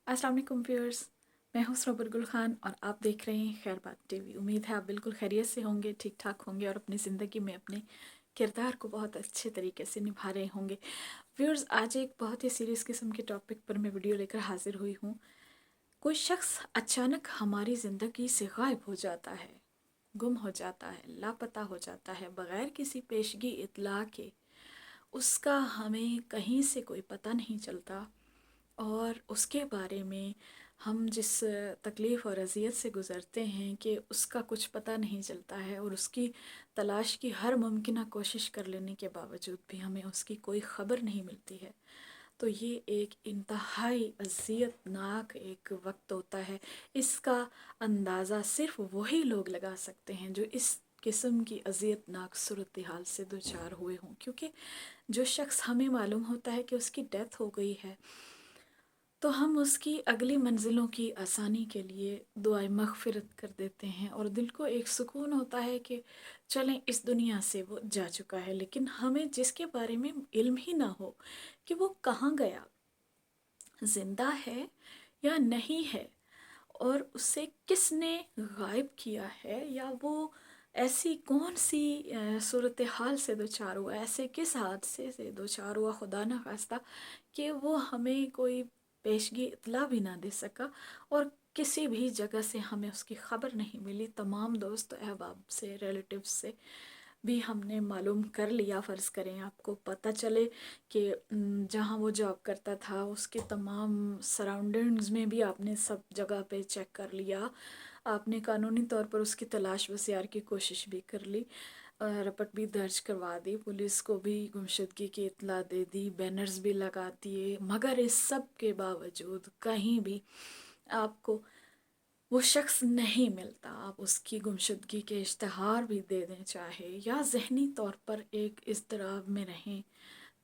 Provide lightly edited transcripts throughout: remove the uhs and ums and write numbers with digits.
अस्सलाम वालेकुम व्यूअर्स, मैं हूं सरोबर गुल खान और आप देख रहे हैं खैर बात टीवी। उम्मीद है आप बिल्कुल खैरियत से होंगे, ठीक ठाक होंगे और अपनी ज़िंदगी में अपने किरदार को बहुत अच्छे तरीके से निभा रहे होंगे। व्यूअर्स, आज एक बहुत ही सीरियस किस्म के टॉपिक पर मैं वीडियो लेकर हाजिर हुई हूँ। कोई शख्स अचानक हमारी ज़िंदगी से गायब हो जाता है, गुम हो जाता है, लापता हो जाता है बग़ैर किसी पेशगी इत्तला के। उसका हमें कहीं से कोई पता नहीं चलता और उसके बारे में हम जिस तकलीफ़ और अज़ियत से गुज़रते हैं कि उसका कुछ पता नहीं चलता है, और उसकी तलाश की हर मुमकिन कोशिश कर लेने के बावजूद भी हमें उसकी कोई ख़बर नहीं मिलती है। तो ये एक इंतहाई अज़ियतनाक एक वक्त होता है। इसका अंदाज़ा सिर्फ़ वही लोग लगा सकते हैं जो इस किस्म की अज़ियतनाक सूरत हाल से दो चार हुए हों, क्योंकि जो शख्स हमें मालूम होता है कि उसकी डेथ हो गई है, तो हम उसकी अगली मंजिलों की आसानी के लिए दुआए मग़फ़िरत कर देते हैं और दिल को एक सुकून होता है कि चलें, इस दुनिया से वो जा चुका है। लेकिन हमें जिसके बारे में इल्म ही ना हो कि वो कहाँ गया, ज़िंदा है या नहीं है, और उसे किसने गायब किया है, या वो ऐसी कौन सी सूरत हाल से दो चार हुआ, ऐसे किस हादसे से दो चार हुआ खुदा न खास्ता कि वो हमें कोई पेशगी इतला भी ना दे सका, और किसी भी जगह से हमें उसकी ख़बर नहीं मिली। तमाम दोस्त अहबाब से, रिलेटिव्स से भी हमने मालूम कर लिया। फ़र्ज़ करें आपको पता चले कि जहाँ वो जॉब करता था उसके तमाम सराउंडिंग्स में भी आपने सब जगह पे चेक कर लिया, आपने कानूनी तौर पर उसकी तलाश बसियार की कोशिश भी कर ली, रपट भी दर्ज करवा दी, पुलिस को भी गुमशुदगी की इत्तला दे दी, बैनर्स भी लगा दिए, मगर इस सब के बावजूद कहीं भी आपको वो शख्स नहीं मिलता। आप उसकी गुमशुदगी के इश्तहार भी दे दें चाहे, या ज़हनी तौर पर एक इज़्तिराब में रहें,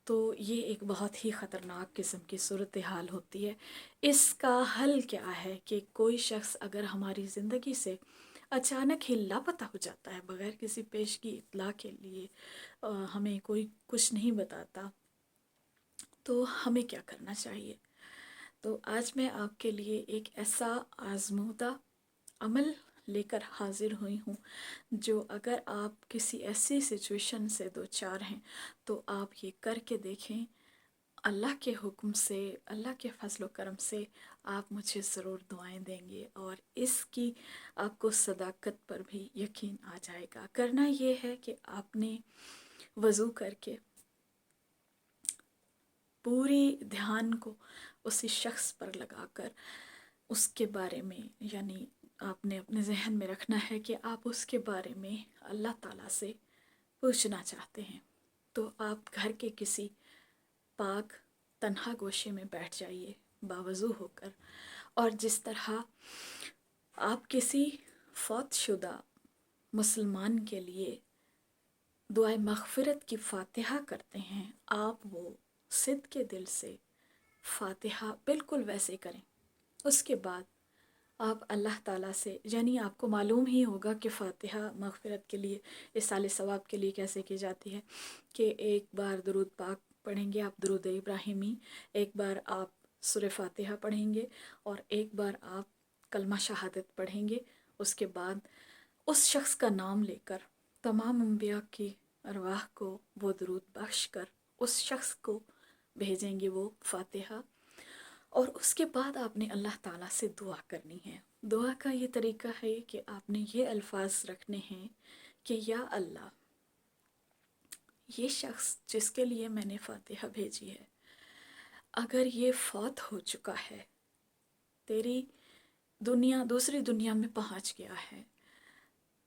तो ये एक बहुत ही ख़तरनाक किस्म की सूरत हाल होती है। इसका हल क्या है कि कोई शख्स अगर हमारी ज़िंदगी से अचानक ही लापता हो जाता है बग़ैर किसी पेशगी इत्तला के लिए, हमें कोई कुछ नहीं बताता, तो हमें क्या करना चाहिए। तो आज मैं आपके लिए एक ऐसा आज़मूदा अमल लेकर हाजिर हुई हूँ जो अगर आप किसी ऐसी सिचुएशन से दो चार हैं तो आप ये करके देखें। अल्लाह के हुक्म से, अल्लाह के फजल करम से आप मुझे ज़रूर दुआएं देंगे, और इसकी आपको सदाकत पर भी यकीन आ जाएगा। करना ये है कि आपने वज़ू करके पूरी ध्यान को उसी शख्स पर लगाकर उसके बारे में, यानी आपने अपने जहन में रखना है कि आप उसके बारे में अल्लाह ताला से पूछना चाहते हैं। तो आप घर के किसी पाक तन्हा गोशे में बैठ जाइए बावज़ू होकर, और जिस तरह आप किसी फौत शुदा मुसलमान के लिए दुआए मग़फ़िरत की फ़ातिहा करते हैं, आप वो सिद्क़ के दिल से फ़ातिहा बिल्कुल वैसे करें। उसके बाद आप अल्लाह ताला से, यानी आपको मालूम ही होगा कि फ़ातिहा मग़फ़िरत के लिए, इसाले सवाब के लिए कैसे की जाती है, कि एक बार दुरूद पाक पढ़ेंगे आप, दुरूद इब्राहिमी, एक बार आप सूरह फ़ातिहा पढ़ेंगे, और एक बार आप कलमा शहादत पढ़ेंगे। उसके बाद उस शख्स का नाम लेकर तमाम अम्बिया की अरवाह को वो दुरूद बख्श कर उस शख्स को भेजेंगे वो फ़ातिहा, और उसके बाद आपने अल्लाह ताला से दुआ करनी है। दुआ का ये तरीका है कि आपने ये अल्फाज रखने हैं कि या अल्लाह, ये शख्स जिसके लिए मैंने फ़ातिहा भेजी है, अगर ये फौत हो चुका है, तेरी दुनिया, दूसरी दुनिया में पहुंच गया है,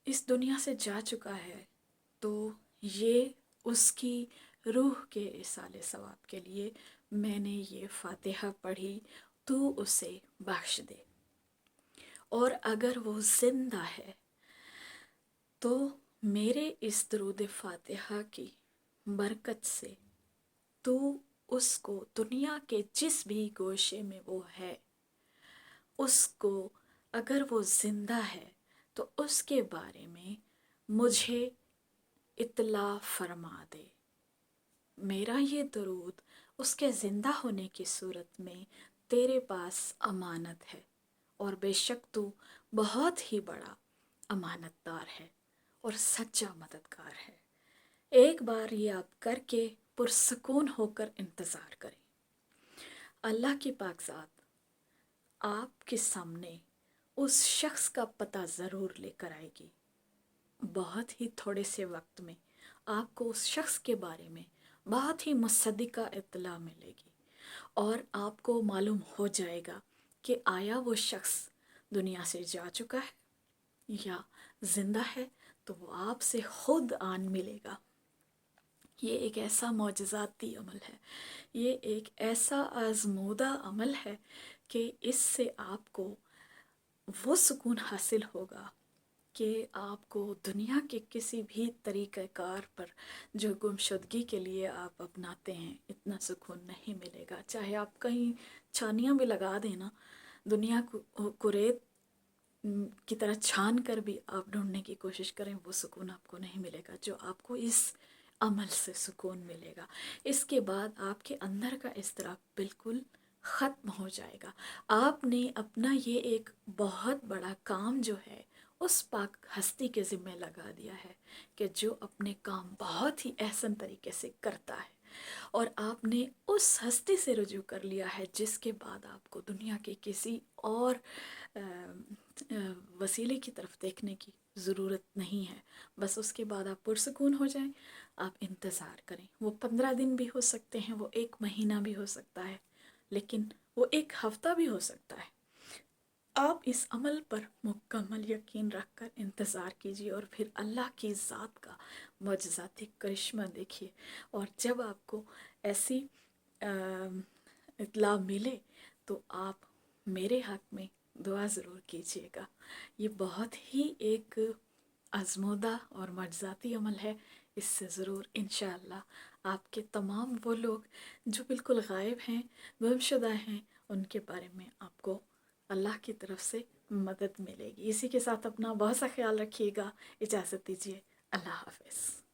इस दुनिया से जा चुका है, तो ये उसकी रूह के इसाले सवाब के लिए मैंने ये फ़ातिहा पढ़ी, तू उसे बख्श दे। और अगर वो ज़िंदा है तो मेरे इस दरूद फ़ातिहा की बरकत से तू उसको दुनिया के जिस भी गोशे में वो है, उसको, अगर वो ज़िंदा है तो उसके बारे में मुझे इत्तला फरमा दे। मेरा ये दरूद उसके ज़िंदा होने की सूरत में تیرے پاس امانت ہے اور بے شک تو بہت ہی بڑا امانت دار ہے اور سچا مددگار ہے۔ ایک بار یہ آپ کر کے پرسکون ہو کر انتظار کریں۔ اللہ کی پاک ذات آپ کے سامنے اس شخص کا پتہ ضرور لے کر آئے گی۔ بہت ہی تھوڑے سے وقت میں آپ کو اس شخص کے بارے میں بہت ہی مصدقہ اطلاع ملے گی، اور آپ کو معلوم ہو جائے گا کہ آیا وہ شخص دنیا سے جا چکا ہے یا زندہ ہے، تو وہ آپ سے خود آن ملے گا۔ یہ ایک ایسا معجزاتی عمل ہے، یہ ایک ایسا آزمودہ عمل ہے کہ اس سے آپ کو وہ سکون حاصل ہوگا کہ آپ کو دنیا کے کسی بھی طریقہ کار پر جو گمشدگی کے لیے آپ اپناتے ہیں اتنا سکون نہیں ملے گا۔ چاہے آپ کہیں چھانیاں بھی لگا دیں نا، دنیا کو ریت کی طرح چھان کر بھی آپ ڈھونڈنے کی کوشش کریں، وہ سکون آپ کو نہیں ملے گا جو آپ کو اس عمل سے سکون ملے گا۔ اس کے بعد آپ کے اندر کا اضطراب بالکل ختم ہو جائے گا۔ آپ نے اپنا یہ ایک بہت بڑا کام جو ہے اس پاک ہستی کے ذمہ لگا دیا ہے کہ جو اپنے کام بہت ہی احسن طریقے سے کرتا ہے، اور آپ نے اس ہستی سے رجوع کر لیا ہے جس کے بعد آپ کو دنیا کے کسی اور وسیلے کی طرف دیکھنے کی ضرورت نہیں ہے۔ بس اس کے بعد آپ پرسکون ہو جائیں، آپ انتظار کریں۔ وہ 15 دن بھی ہو سکتے ہیں، وہ 1 مہینہ بھی ہو سکتا ہے، لیکن وہ 1 ہفتہ بھی ہو سکتا ہے۔ آپ اس عمل پر مکمل یقین رکھ کر انتظار کیجیے، اور پھر اللہ کی ذات کا معجزاتی کرشمہ دیکھیے۔ اور جب آپ کو ایسی اطلاع ملے تو آپ میرے حق میں دعا ضرور کیجیے گا۔ یہ بہت ہی ایک آزمودہ اور معجزاتی عمل ہے۔ اس سے ضرور انشاءاللہ آپ کے تمام وہ لوگ جو بالکل غائب ہیں، گم شدہ ہیں، ان کے بارے میں آپ کو اللہ کی طرف سے مدد ملے گی۔ اسی کے ساتھ اپنا بہت سا خیال رکھیے گا۔ اجازت دیجیے، اللہ حافظ۔